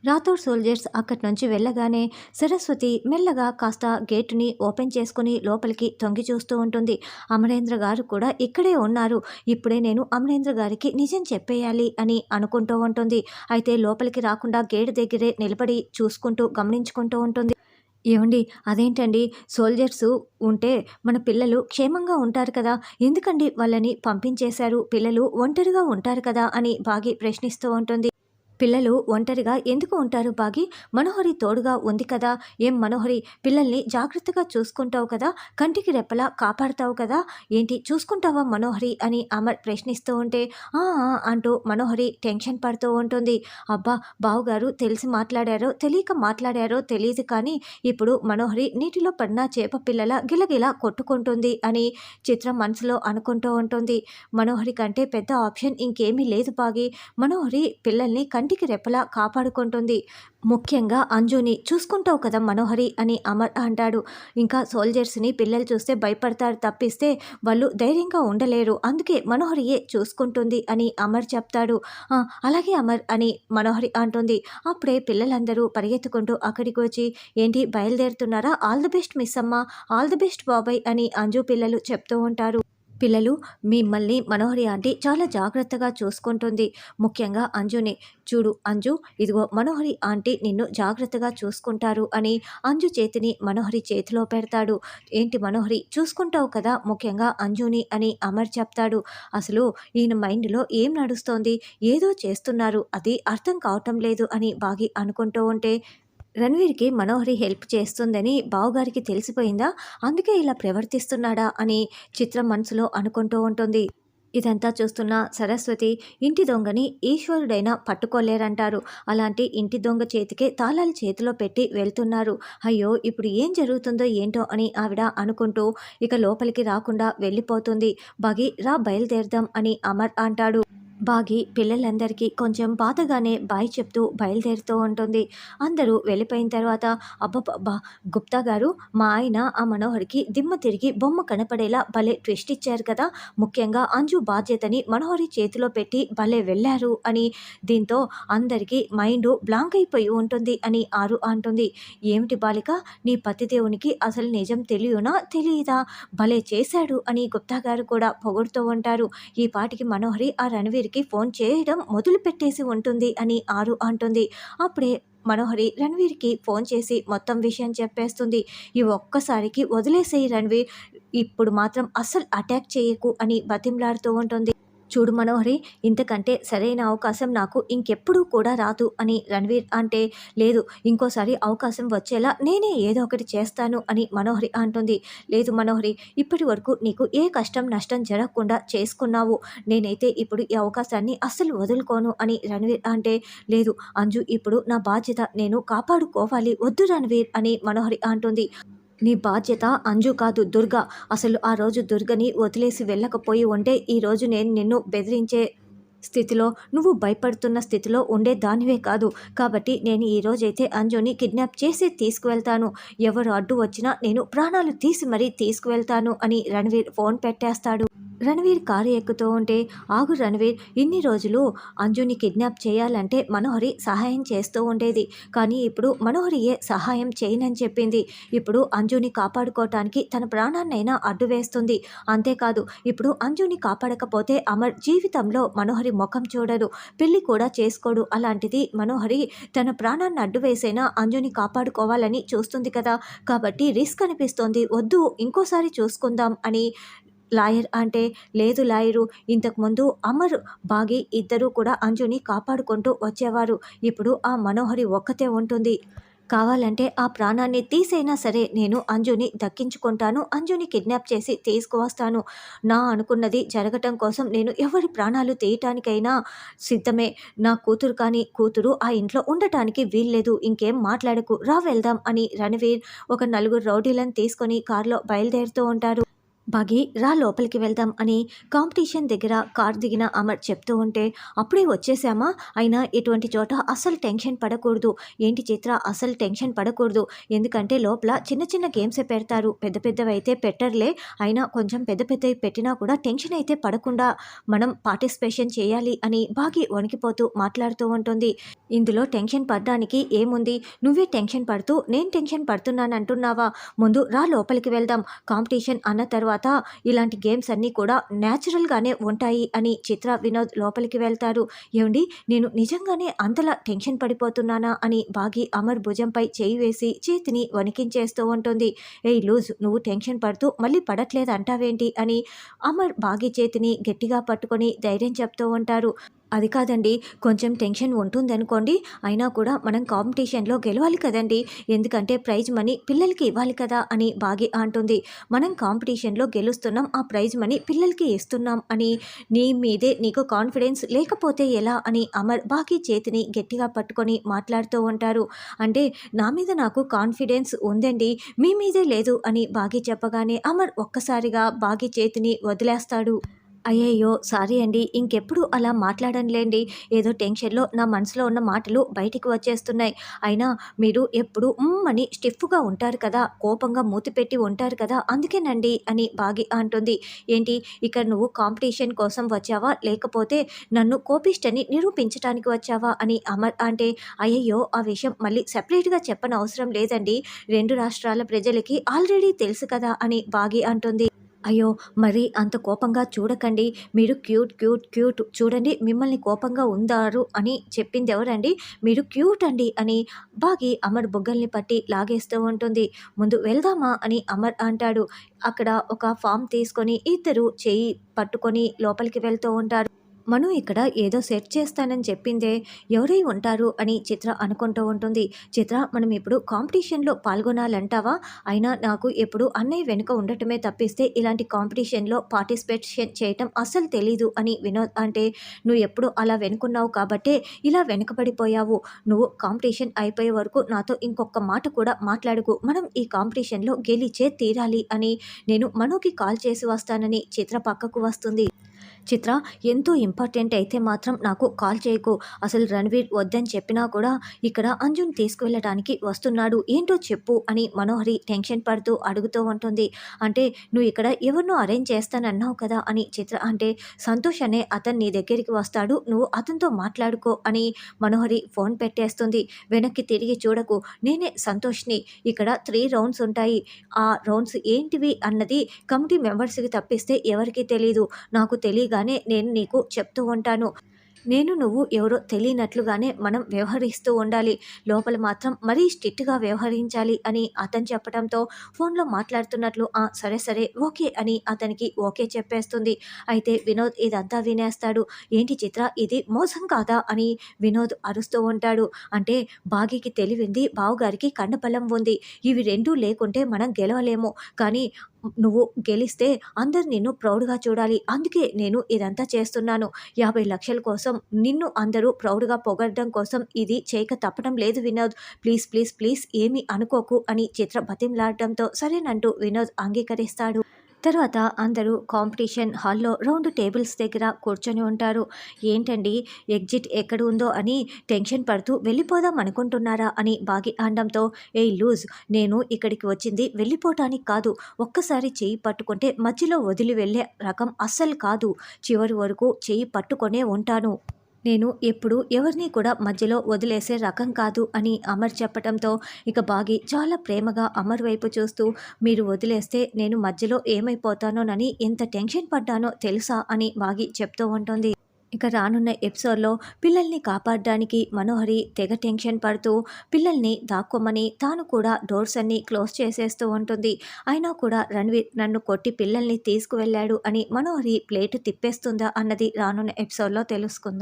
Rathod soldiers అక్కడి నుంచి వెళ్ళగానే సరస్వతి మెల్లగా కాస్త గేటుని ఓపెన్ చేసుకుని లోపలికి తొంగి చూస్తూ ఉంటుంది. అమరేంద్ర గారు కూడా ఇక్కడే ఉన్నారు. ఇప్పుడే నేను అమరేంద్ర గారికి నిజం చెప్పేయాలి అని అనుకుంటూ ఉంటుంది. అయితే లోపలికి రాకుండా గేటు దగ్గరే నిలబడి చూసుకుంటూ గమనించుకుంటూ ఉంటుంది. ఏవండి, అదేంటండి, సోల్జర్సు ఉంటే మన పిల్లలు క్షేమంగా ఉంటారు కదా, ఎందుకండి వాళ్ళని పంపించేశారు, పిల్లలు ఒంటరిగా ఉంటారు కదా అని బాగి ప్రశ్నిస్తూ ఉంటుంది. పిల్లలు ఒంటరిగా ఎందుకు ఉంటారు బాగి? మనోహరి తోడుగా ఉంది కదా. ఏం మనోహరి, పిల్లల్ని జాగ్రత్తగా చూసుకుంటావు కదా, కంటికి రెప్పలా కాపాడుతావు కదా, ఏంటి చూసుకుంటావా మనోహరి అని అమర్ ప్రశ్నిస్తూ ఉంటే ఆ ఆ అంటూ మనోహరి టెన్షన్ పడుతూ ఉంటుంది. అబ్బా బావుగారు, తెలిసి మాట్లాడారో తెలియక మాట్లాడారో తెలియదు కానీ ఇప్పుడు మనోహరి నీటిలో పడిన చేప పిల్లల గిలగిలా కొట్టుకుంటుంది అని చిత్రం మనసులో అనుకుంటూ ఉంటుంది. మనోహరి కంటే పెద్ద ఆప్షన్ ఇంకేమీ లేదు బాగి. మనోహరి పిల్లల్ని కంటికి రెప్పలా కాపాడుకుంటుంది. ముఖ్యంగా అంజుని చూసుకుంటావు కదా మనోహరి అని అమర్ అంటాడు. ఇంకా సోల్జర్స్ని పిల్లలు చూస్తే భయపడతారు తప్పిస్తే వాళ్ళు ధైర్యంగా ఉండలేరు, అందుకే మనోహరియే చూసుకుంటుంది అని అమర్ చెప్తాడు. అలాగే అమర్ అని మనోహరి అంటుంది. అప్పుడే పిల్లలందరూ పరిగెత్తుకుంటూ అక్కడికి వచ్చి ఏంటి బయలుదేరుతున్నారా, ఆల్ ది బెస్ట్ మిస్ అమ్మ, ఆల్ ది బెస్ట్ బాబాయ్ అని అంజు పిల్లలు చెప్తూ ఉంటారు. పిల్లలు, మిమ్మల్ని మనోహరి ఆంటీ చాలా జాగ్రత్తగా చూసుకుంటుంది, ముఖ్యంగా అంజుని. చూడు అంజు, ఇదిగో మనోహరి ఆంటీ నిన్ను జాగ్రత్తగా చూసుకుంటారు అని అంజు చేతిని మనోహరి చేతిలో పెడతాడు. ఏంటి మనోహరి, చూసుకుంటావు కదా ముఖ్యంగా అంజుని అని అమర్ చెప్తాడు. అసలు ఈయన మైండ్లో ఏం నడుస్తోంది, ఏదో చేస్తున్నారు, అది అర్థం కావటం లేదు అని బాగి అనుకుంటూ ఉంటే రణ్వీర్కి మనోహరి హెల్ప్ చేస్తుందని బావగారికి తెలిసిపోయిందా, అందుకే ఇలా ప్రవర్తిస్తున్నాడా అని చిత్రం మనసులో అనుకుంటూ ఉంటుంది. ఇదంతా చూస్తున్న సరస్వతి ఇంటి దొంగని ఈశ్వరుడైనా పట్టుకోలేరంటారు, అలాంటి ఇంటి దొంగ చేతికే తాళాలు చేతిలో పెట్టి వెళ్తున్నారు. అయ్యో ఇప్పుడు ఏం జరుగుతుందో ఏంటో అని ఆవిడ అనుకుంటూ ఇక లోపలికి రాకుండా వెళ్ళిపోతుంది. బగి రా బయలుదేరదాం అని అమర్ అంటాడు. బాగి పిల్లలందరికీ కొంచెం బాధగానే బాయ్ చెప్తూ బయలుదేరుతూ ఉంటుంది. అందరూ వెళ్ళిపోయిన తర్వాత అబ్బబ్బబ్బా గుప్తా గారు, మా ఆయన ఆ మనోహర్కి దిమ్మ తిరిగి బొమ్మ కనపడేలా భలే ట్విస్ట్ ఇచ్చారు కదా, ముఖ్యంగా అంజు బాధ్యతని మనోహరి చేతిలో పెట్టి భలే వెళ్ళారు అని. దీంతో అందరికీ మైండ్ బ్లాంక్ అయిపోయి ఉంటుంది అని ఆరు అంటుంది. ఏమిటి బాలిక, నీ పతిదేవునికి అసలు నిజం తెలియనా తెలియదా, భలే చేశాడు అని గుప్తా గారు కూడా పొగుడుతూ ఉంటారు. ఈ పాటికి మనోహరి ఆ రణవీర్ ఫోన్ చేయడం మొదలు పెట్టేసి ఉంటుంది అని ఆరు అంటుంది. అప్పుడే మనోహరి రణ్వీర్కి ఫోన్ చేసి మొత్తం విషయం చెప్పేస్తుంది. ఈ ఒక్కసారికి వదిలేసేయి రణ్వీర్, ఇప్పుడు మాత్రం అస్సలు అటాక్ చేయకు అని బతిమలాడుతూ ఉంటుంది. చూడు మనోహరి, ఇంతకంటే సరైన అవకాశం నాకు ఇంకెప్పుడూ కూడా రాదు అని రణ్వీర్ అంటే, లేదు ఇంకోసారి అవకాశం వచ్చేలా నేనే ఏదో ఒకటి చేస్తాను అని మనోహరి అంటుంది. లేదు మనోహరి, ఇప్పటి వరకు నీకు ఏ కష్టం నష్టం జరగకుండా చేసుకున్నావు, నేనైతే ఇప్పుడు ఈ అవకాశాన్ని అస్సలు వదులుకోను అని రణ్వీర్ అంటే, లేదు అంజు ఇప్పుడు నా బాధ్యత, నేను కాపాడుకోవాలి, వద్దు రణ్వీర్ అని మనోహరి అంటుంది. నీ బాధ్యత అంజు కాదు దుర్గా, అసలు ఆ రోజు దుర్గని వదిలేసి వెళ్ళకపోయి ఉంటే ఈరోజు నేను నిన్ను బెదిరించే స్థితిలో, నువ్వు భయపడుతున్న స్థితిలో ఉండే దానివే కాదు, కాబట్టి నేను ఈరోజైతే అంజుని కిడ్నాప్ చేసి తీసుకువెళ్తాను, ఎవరు అడ్డు వచ్చినా నేను ప్రాణాలు తీసి మరీ తీసుకువెళ్తాను అని రణ్వీర్ ఫోన్ పెట్టేస్తాడు. రణ్వీర్ కారు ఎక్కుతూ ఉంటే, ఆగు రణ్వీర్, ఇన్ని రోజులు అంజుని కిడ్నాప్ చేయాలంటే మనోహరి సహాయం చేస్తూ ఉండేది, కానీ ఇప్పుడు మనోహరియే సహాయం చేయనని చెప్పింది. ఇప్పుడు అంజుని కాపాడుకోవటానికి తన ప్రాణాన్నైనా అడ్డు వేస్తుంది. అంతేకాదు ఇప్పుడు అంజుని కాపాడకపోతే అమర్ జీవితంలో మనోహరి ముఖం చూడడు, పెళ్లి కూడా చేసుకోడు. అలాంటిది మనోహరి తన ప్రాణాన్ని అడ్డు వేసైనా అంజుని కాపాడుకోవాలని చూస్తుంది కదా, కాబట్టి రిస్క్ అనిపిస్తోంది, వద్దు ఇంకోసారి చూసుకుందాం అని లాయర్ అంటే, లేదు లాయరు, ఇంతకుముందు అమర్ బాగి ఇద్దరూ కూడా అంజుని కాపాడుకుంటూ వచ్చేవారు, ఇప్పుడు ఆ మనోహరి ఒక్కతే ఉంటుంది, కావాలంటే ఆ ప్రాణాన్ని తీసైనా సరే నేను అంజుని దక్కించుకుంటాను, అంజుని కిడ్నాప్ చేసి తీసుకువస్తాను, నా అనుకున్నది జరగటం కోసం నేను ఎవరి ప్రాణాలు తీయటానికైనా సిద్ధమే, నా కూతురు కానీ కూతురు ఆ ఇంట్లో ఉండటానికి వీల్లేదు, ఇంకేం మాట్లాడకు, రా వెళ్దాం అని రణవీర్ ఒక నలుగురు రౌడీలను తీసుకొని కారులో బయలుదేరుతూ ఉంటారు. బాగి రా లోపలికి వెళ్దాం అని కాంపిటీషన్ దగ్గర కార్ దిగిన అమర్ చెప్తూ ఉంటే, అప్పుడే వచ్చేసామా, అయినా ఎటువంటి చోట అస్సలు టెన్షన్ పడకూడదు. ఏంటి చిత్ర, అసలు టెన్షన్ పడకూడదు, ఎందుకంటే లోపల చిన్న చిన్న గేమ్సే పెడతారు, పెద్ద పెద్దవి అయితే పెట్టర్లే, అయినా కొంచెం పెద్ద పెద్దవి పెట్టినా కూడా టెన్షన్ అయితే పడకుండా మనం పార్టిసిపేషన్ చేయాలి అని బాగి వణికిపోతూ మాట్లాడుతూ ఉంటుంది. ఇందులో టెన్షన్ పడడానికి ఏముంది, నువ్వే టెన్షన్ పడుతూ నేను టెన్షన్ పడుతున్నాను అంటున్నావా, ముందు రా లోపలికి వెళ్దాం, కాంపిటీషన్ అన్న తర్వాత ఇలాంటి గేమ్స్ అన్నీ కూడా న్యాచురల్గానే ఉంటాయి అని చిత్ర వినోద్ లోపలికి వెళ్తారు. ఏమండి, నేను నిజంగానే అంతలా టెన్షన్ పడిపోతున్నానా అని బాగి అమర్ భుజంపై చేయి వేసి చేతిని వణికించేస్తూ ఉంటుంది. ఏయ్ లూజ్, నువ్వు టెన్షన్ పడుతూ మళ్ళీ పడట్లేదు అంటావేంటి అని అమర్ బాగి చేతిని గట్టిగా పట్టుకొని ధైర్యం చెప్తూ ఉంటారు. అది కాదండి, కొంచెం టెన్షన్ ఉంటుందనుకోండి, అయినా కూడా మనం కాంపిటీషన్లో గెలవాలి కదండి, ఎందుకంటే ప్రైజ్ మనీ పిల్లలకి ఇవ్వాలి కదా అని బాగి అంటుంది. మనం కాంపిటీషన్లో గెలుస్తున్నాం, ఆ ప్రైజ్ మనీ పిల్లలకి ఇస్తున్నాం అని నీ మీదే నీకు కాన్ఫిడెన్స్ లేకపోతే ఎలా అని అమర్ బాగి చేతిని గట్టిగా పట్టుకొని మాట్లాడుతూ ఉంటారు. అంటే నా మీద నాకు కాన్ఫిడెన్స్ ఉందండి, మీ మీదే లేదు అని బాగి చెప్పగానే అమర్ ఒక్కసారిగా బాగి చేతిని వదిలేస్తాడు. అయ్యయ్యో! సారీ అండి, ఇంకెప్పుడు అలా మాట్లాడనులేండి, ఏదో టెన్షన్‌లో నా మనసులో ఉన్న మాటలు బయటికి వచ్చేస్తున్నాయి. అయినా మీరు ఎప్పుడు అని స్టిఫ్‌గా ఉంటారు కదా, కోపంగా మూతి పెట్టి ఉంటారు కదా, అందుకేనండి అని బాగి అంటుంది. ఏంటి, ఇక్కడ నువ్వు కాంపిటీషన్ కోసం వచ్చావా, లేకపోతే నన్ను కోపిష్ఠని నిరూపించటానికి వచ్చావా అని అమర్ అంటే, అయ్యయ్యో! ఆ విషయం మళ్ళీ సెపరేట్‌గా చెప్పనవసరం లేదండి, 2 రాష్ట్రాల ప్రజలకి ఆల్రెడీ తెలుసు కదా అని బాగి అంటుంది. అయ్యో! మరి అంత కోపంగా చూడకండి, మీరు క్యూట్ క్యూట్ క్యూట్, చూడండి మిమ్మల్ని కోపంగా ఉందారు అని చెప్పిందెవరండి, మీరు క్యూట్ అండి అని బాగి అమర్ బుగ్గల్ని పట్టి లాగేస్తూ ఉంటుంది. ముందు వెళ్దామా అని అమర్ అంటాడు. అక్కడ ఒక ఫార్మ్ తీసుకొని ఇద్దరు చెయ్యి పట్టుకొని లోపలికి వెళ్తూ ఉంటారు. మను ఇక్కడ ఏదో సెట్ చేస్తానని చెప్పిందే, ఎవరై ఉంటారు అని చిత్ర అనుకుంటూ ఉంటుంది. చిత్ర, మనం ఇప్పుడు కాంపిటీషన్లో పాల్గొనాలంటావా, అయినా నాకు ఎప్పుడు అన్నయ్య వెనుక ఉండటమే తప్పిస్తే ఇలాంటి కాంపిటీషన్లో పార్టిసిపేషన్ చేయటం అస్సలు తెలీదు అని వినోద్ అంటే, నువ్వు ఎప్పుడు అలా వెనుకున్నావు కాబట్టే ఇలా వెనుకబడిపోయావు, నువ్వు కాంపిటీషన్ అయిపోయే వరకు నాతో ఇంకొక మాట కూడా మాట్లాడుకు, మనం ఈ కాంపిటీషన్లో గెలిచే తీరాలి అని నేను మనుకి కాల్ చేసి వస్తానని చిత్ర పక్కకు వస్తుంది. చిత్ర, ఎంతో ఇంపార్టెంట్ అయితే మాత్రం నాకు కాల్ చేయకు, అసలు రణవీర్ వద్దని చెప్పినా కూడా ఇక్కడ అంజుని తీసుకువెళ్ళడానికి వస్తున్నాడు, ఏంటో చెప్పు అని మనోహరి టెన్షన్ పడుతూ అడుగుతూ ఉంటుంది. అంటే నువ్వు ఇక్కడ ఎవరినో అరేంజ్ చేస్తానన్నావు కదా అని చిత్ర అంటే, సంతోష్ అనే అతను నీ దగ్గరికి వస్తాడు, నువ్వు అతనితో మాట్లాడుకో అని మనోహరి ఫోన్ పెట్టేస్తుంది. వెనక్కి తిరిగి చూడకు, నేనే సంతోష్ని, ఇక్కడ 3 రౌండ్స్ ఉంటాయి, ఆ రౌండ్స్ ఏంటివి అన్నది కమిటీ మెంబర్స్కి తప్పిస్తే ఎవరికీ తెలీదు, నాకు తెలియగానే నేను నీకు చెప్తూ ఉంటాను, నేను నువ్వు ఎవరో తెలియనట్లుగానే మనం వ్యవహరిస్తూ ఉండాలి, లోపల మాత్రం మరీ స్ట్రిక్ట్గా వ్యవహరించాలి అని అతను చెప్పడంతో ఫోన్లో మాట్లాడుతున్నట్లు సరే సరే ఓకే అని అతనికి ఓకే చెప్పేస్తుంది. అయితే వినోద్ ఇదంతా వినేస్తాడు. ఏంటి చిత్ర, ఇది మోసం కాదా అని వినోద్ అరుస్తూ ఉంటాడు. అంటే బాగికి తెలివింది, బావగారికి కండబలం ఉంది, ఇవి రెండూ లేకుంటే మనం గెలవలేము, కానీ నువ్వు గెలిస్తే అందరు నిన్ను ప్రౌడ్గా చూడాలి, అందుకే నేను ఇదంతా చేస్తున్నాను, 50 లక్షల కోసం నిన్ను అందరూ ప్రౌడ్గా పొగడడం కోసం ఇది చేయక తప్పడం లేదు వినోద్, ప్లీజ్ ప్లీజ్ ప్లీజ్ ఏమీ అనుకోకు అని చిత్ర బతిమలాడటంతో సరేనంటూ వినోద్ అంగీకరిస్తాడు. తర్వాత అందరూ కాంపిటీషన్ హాల్లో రౌండ్ టేబుల్స్ దగ్గర కూర్చొని ఉంటారు. ఏంటండి, ఎగ్జిట్ ఎక్కడ ఉందో అని టెన్షన్ పడుతూ వెళ్ళిపోదాం అనుకుంటున్నారా అని బాగి అనడంతో, ఏయ్ లూజ్, నేను ఇక్కడికి వచ్చింది వెళ్ళిపోవటానికి కాదు, ఒక్కసారి చెయ్యి పట్టుకుంటే మధ్యలో వదిలి వెళ్ళే రకం అస్సలు కాదు, చివరి వరకు చెయ్యి పట్టుకొనే ఉంటాను, నేను ఎప్పుడు ఎవరిని కూడా మధ్యలో వదిలేసే రకం కాదు అని అమర్ చెప్పటంతో ఇక బాగి చాలా ప్రేమగా అమర్ వైపు చూస్తూ, మీరు వదిలేస్తే నేను మధ్యలో ఏమైపోతానోనని ఎంత టెన్షన్ పడ్డానో తెలుసా అని బాగి చెప్తూ ఉంటుంది. ఇక రానున్న ఎపిసోడ్లో పిల్లల్ని కాపాడడానికి మనోహరి తెగ టెన్షన్ పడుతూ పిల్లల్ని దాక్కోమని తాను కూడా డోర్స్ అన్ని క్లోజ్ చేసేస్తూ ఉంటుంది. అయినా కూడా రణ్వీర్ నన్ను కొట్టి పిల్లల్ని తీసుకువెళ్ళాడు అని మనోహరి ప్లేటు తిప్పేస్తుందా అన్నది రానున్న ఎపిసోడ్లో తెలుసుకుందాం.